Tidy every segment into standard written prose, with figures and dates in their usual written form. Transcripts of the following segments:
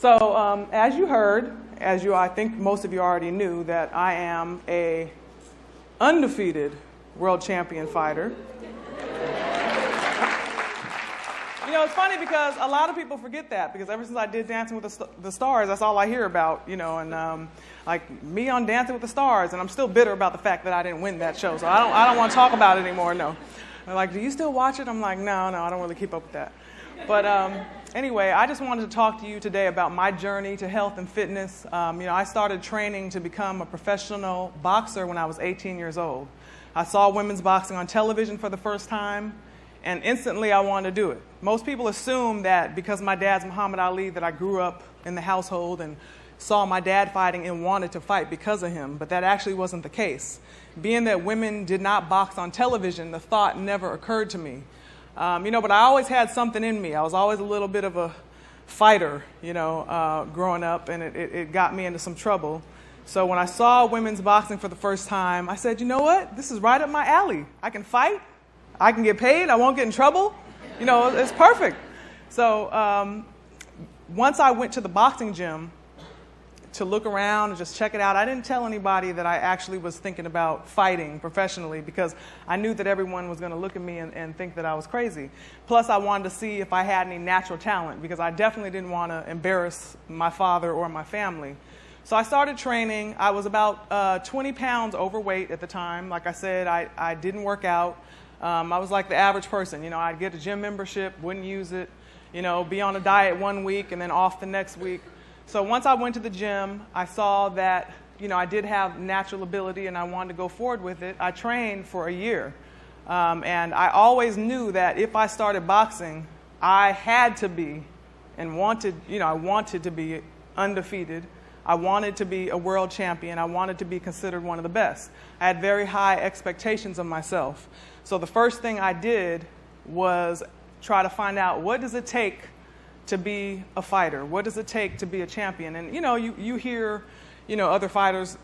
So as you heard, I think most of you already knew, that I am a undefeated world champion fighter. You know, it's funny because a lot of people forget that, because ever since I did Dancing with the Stars, that's all I hear about, you know, and like me on Dancing with the Stars, and I'm still bitter about the fact that I didn't win that show, so I don't want to talk about it anymore, no. They're like, do you still watch it? I'm like, no, I don't really keep up with that. But anyway, I just wanted to talk to you today about my journey to health and fitness. You know, I started training to become a professional boxer when I was 18 years old. I saw women's boxing on television for the first time, and instantly I wanted to do it. Most people assume that because my dad's Muhammad Ali, that I grew up in the household and saw my dad fighting and wanted to fight because of him, but that actually wasn't the case. Being that women did not box on television, the thought never occurred to me. You know, but I always had something in me. I was always a little bit of a fighter, you know, growing up, and it got me into some trouble. So when I saw women's boxing for the first time, I said, you know what? This is right up my alley. I can fight. I can get paid. I won't get in trouble. You know, it's perfect. So once I went to the boxing gym to look around and just check it out, I didn't tell anybody that I actually was thinking about fighting professionally, because I knew that everyone was going to look at me and think that I was crazy. Plus, I wanted to see if I had any natural talent, because I definitely didn't want to embarrass my father or my family. So I started training. I was about 20 pounds overweight at the time. Like I said, I didn't work out. I was like the average person. You know, I'd get a gym membership, wouldn't use it, you know, be on a diet one week and then off the next week. So once I went to the gym, I saw that, you know, I did have natural ability and I wanted to go forward with it. I trained for a year. And I always knew that if I started boxing, I had to be and wanted, you know, I wanted to be undefeated. I wanted to be a world champion. I wanted to be considered one of the best. I had very high expectations of myself. So the first thing I did was try to find out, what does it take to be a fighter? What does it take to be a champion? And, you know, you hear, you know, other fighters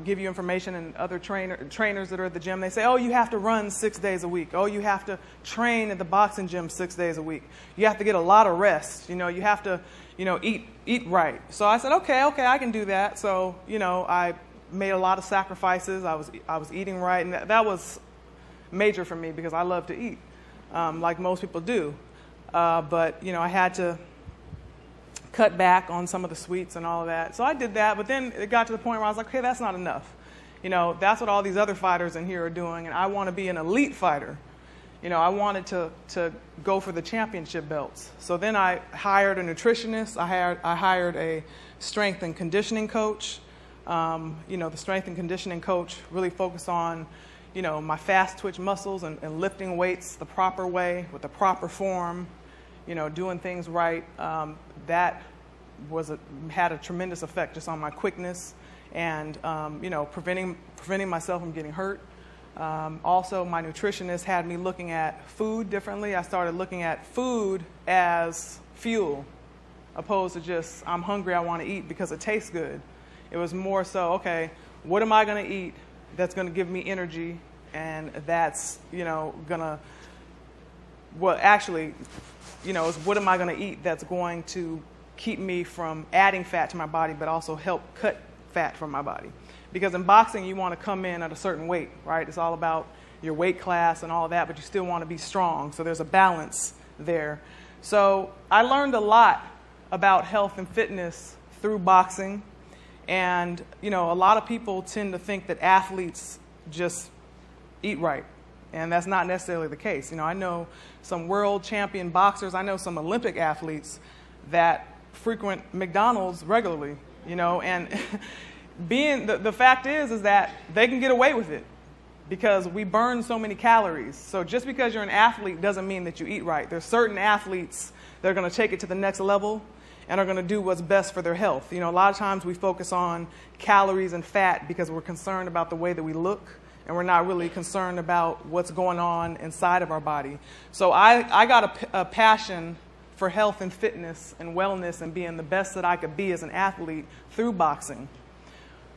give you information, and other trainers that are at the gym, they say, oh, you have to run 6 days a week. Oh, you have to train at the boxing gym 6 days a week. You have to get a lot of rest. You know, you have to, you know, eat right. So I said, okay, I can do that. So, you know, I made a lot of sacrifices. I was eating right, and that was major for me, because I love to eat, like most people do. But, you know, I had to cut back on some of the sweets and all of that. So I did that, but then it got to the point where I was like, okay, that's not enough. You know, that's what all these other fighters in here are doing, and I want to be an elite fighter. You know, I wanted to go for the championship belts. So then I hired a nutritionist. I hired a strength and conditioning coach. You know, the strength and conditioning coach really focused on, you know, my fast twitch muscles and lifting weights the proper way with the proper form, you know, doing things right. That had a tremendous effect just on my quickness and, you know, preventing myself from getting hurt. Also, my nutritionist had me looking at food differently. I started looking at food as fuel, opposed to just, I'm hungry, I want to eat because it tastes good. It was more so, okay, what am I going to eat that's going to give me energy, and that's, you know, going to, well, actually, you know, is what am I going to eat that's going to keep me from adding fat to my body, but also help cut fat from my body. Because in boxing, you want to come in at a certain weight, right? It's all about your weight class and all of that, but you still want to be strong. So there's a balance there. So I learned a lot about health and fitness through boxing. And, you know, a lot of people tend to think that athletes just eat right. And that's not necessarily the case. You know, I know some world champion boxers. I know some Olympic athletes that frequent McDonald's regularly, you know, and being the fact is that they can get away with it because we burn so many calories. So just because you're an athlete doesn't mean that you eat right. There's certain athletes that are going to take it to the next level and are going to do what's best for their health. You know, a lot of times we focus on calories and fat because we're concerned about the way that we look, and we're not really concerned about what's going on inside of our body. So I got a passion for health and fitness and wellness and being the best that I could be as an athlete through boxing.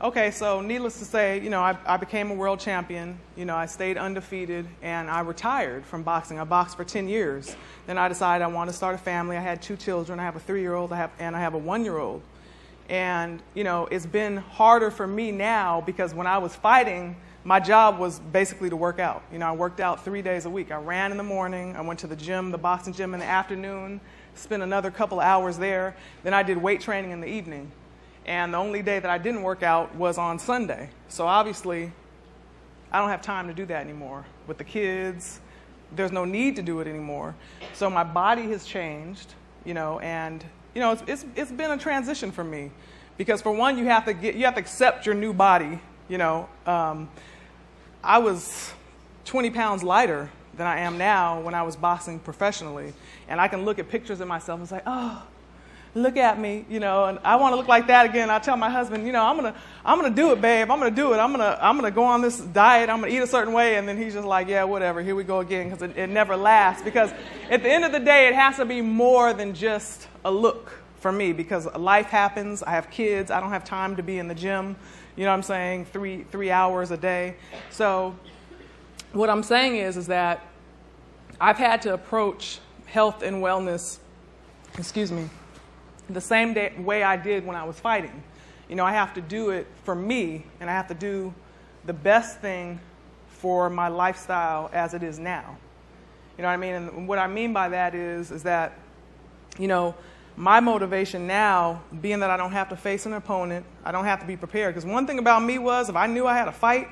Okay, so needless to say, I became a world champion. I stayed undefeated, and I retired from boxing. I boxed for 10 years. Then I decided I wanted to start a family. I had 2 children. I have a 3-year-old, and I have a 1-year-old. And, it's been harder for me now because when I was fighting, my job was basically to work out. I worked out 3 days a week. I ran in the morning. I went to the gym, the boxing gym in the afternoon, spent another couple of hours there. Then I did weight training in the evening. And the only day that I didn't work out was on Sunday. So obviously, I don't have time to do that anymore. With the kids, there's no need to do it anymore. So my body has changed, and it's been a transition for me, because for one, you have to accept your new body. I was 20 pounds lighter than I am now when I was boxing professionally, and I can look at pictures of myself and say, oh, look at me, and I want to look like that again. I tell my husband, I'm gonna do it, babe. I'm gonna do it. I'm gonna go on this diet. I'm gonna eat a certain way, and then he's just like, yeah, whatever. Here we go again, because it never lasts. Because at the end of the day, it has to be more than just a look for me. Because life happens. I have kids. I don't have time to be in the gym. You know what I'm saying? 3 hours a day. So what I'm saying is that I've had to approach health and wellness, the same way I did when I was fighting. I have to do it for me, and I have to do the best thing for my lifestyle as it is now. You know what I mean? And what I mean by that is that, my motivation now, being that I don't have to face an opponent, I don't have to be prepared. Because one thing about me was, if I knew I had a fight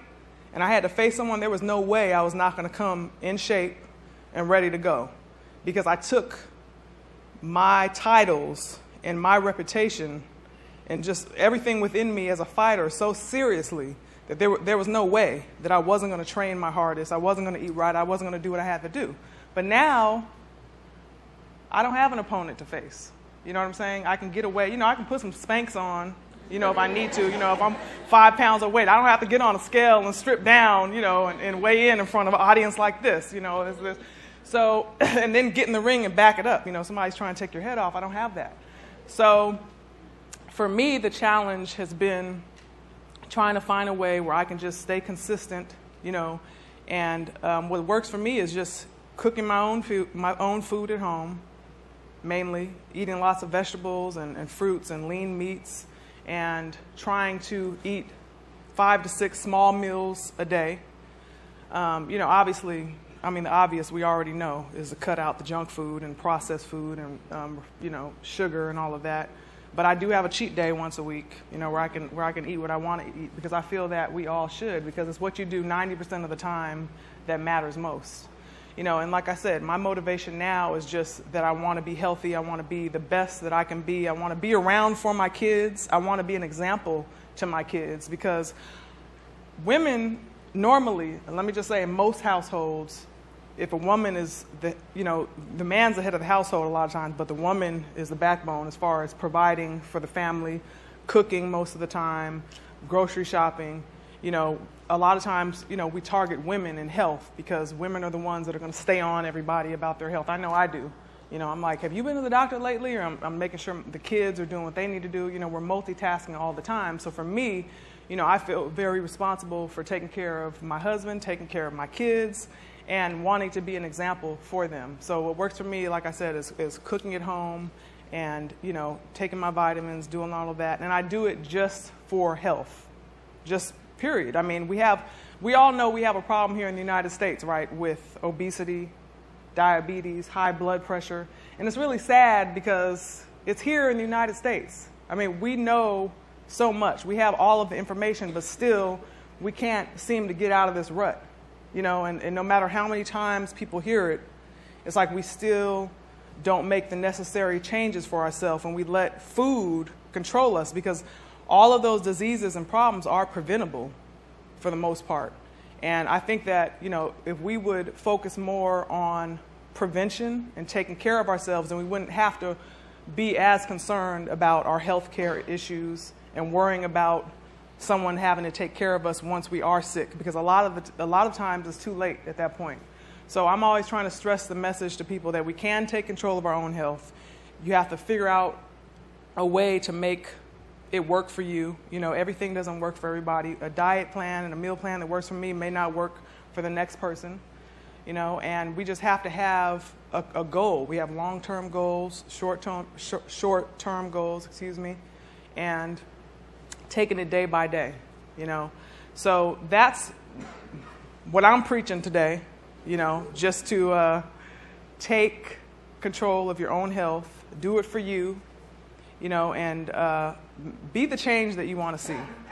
and I had to face someone, there was no way I was not going to come in shape and ready to go. Because I took my titles and my reputation and just everything within me as a fighter so seriously that there was no way that I wasn't going to train my hardest, I wasn't going to eat right, I wasn't going to do what I had to do. But now, I don't have an opponent to face. You know what I'm saying? I can get away. I can put some Spanx on, if I need to. If I'm 5 pounds overweight, I don't have to get on a scale and strip down, and weigh in front of an audience like this, So, and then get in the ring and back it up. Somebody's trying to take your head off. I don't have that. So for me, the challenge has been trying to find a way where I can just stay consistent, and what works for me is just cooking my own food at home, mainly eating lots of vegetables and fruits and lean meats, and trying to eat 5 to 6 small meals a day. Obviously, the obvious we already know is to cut out the junk food and processed food and, sugar and all of that. But I do have a cheat day once a week, where I can eat what I want to eat, because I feel that we all should, because it's what you do 90% of the time that matters most. And like I said, my motivation now is just that I want to be healthy. I want to be the best that I can be. I want to be around for my kids. I want to be an example to my kids, because women normally, let me just say, in most households, if a woman is the man's the head of the household a lot of times, but the woman is the backbone as far as providing for the family, cooking most of the time, grocery shopping. A lot of times, we target women in health, because women are the ones that are going to stay on everybody about their health. I know I do. I'm like, have you been to the doctor lately? Or I'm making sure the kids are doing what they need to do. We're multitasking all the time. So for me, I feel very responsible for taking care of my husband, taking care of my kids, and wanting to be an example for them. So what works for me, like I said, is cooking at home and, taking my vitamins, doing all of that. And I do it just for health, just period. We all know we have a problem here in the United States, right, with obesity, diabetes, high blood pressure. And it's really sad because it's here in the United States. We know so much. We have all of the information, but still we can't seem to get out of this rut. And no matter how many times people hear it, it's like we still don't make the necessary changes for ourselves, and we let food control us, because all of those diseases and problems are preventable for the most part. And I think that, if we would focus more on prevention and taking care of ourselves, then we wouldn't have to be as concerned about our health care issues and worrying about someone having to take care of us once we are sick, because a lot of times it's too late at that point. So I'm always trying to stress the message to people that we can take control of our own health. You have to figure out a way to make it worked for you. You know, everything doesn't work for everybody. A diet plan and a meal plan that works for me may not work for the next person. You know, and we just have to have a goal. We have long-term goals, short-term goals, and taking it day by day, you know. So that's what I'm preaching today, you know, just to take control of your own health, do it for you, you know, and be the change that you want to see.